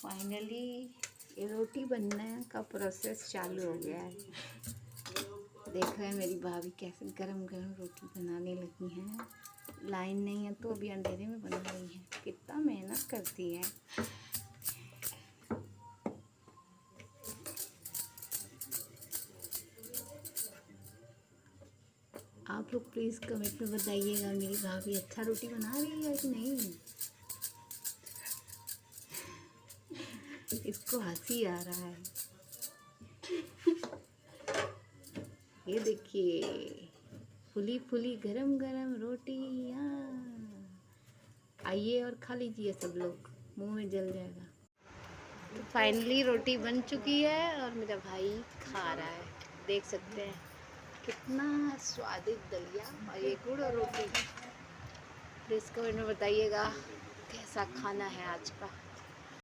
Finally ये रोटी बनने का प्रोसेस चालू हो गया है। देख रहे हैं मेरी भाभी कैसे गरम गरम रोटी बनाने लगी हैं। लाइन नहीं है तो अभी अंधेरे में बना रही है। कितना मेहनत करती है। आप लोग प्लीज़ कमेंट में बताइएगा मेरी भाभी अच्छा रोटी बना रही है कि नहीं। इसको हंसी आ रहा है। ये देखिए फुली फुली गरम गरम रोटियाँ। आइए और खा लीजिए सब लोग, मुंह में जल जाएगा। तो फाइनली रोटी बन चुकी है और मेरा भाई खा रहा है। देख सकते हैं कितना स्वादिष्ट दलिया और ये गुड़ और रोटी। प्लीज़ कमेंट में बताइएगा कैसा खाना है आज का।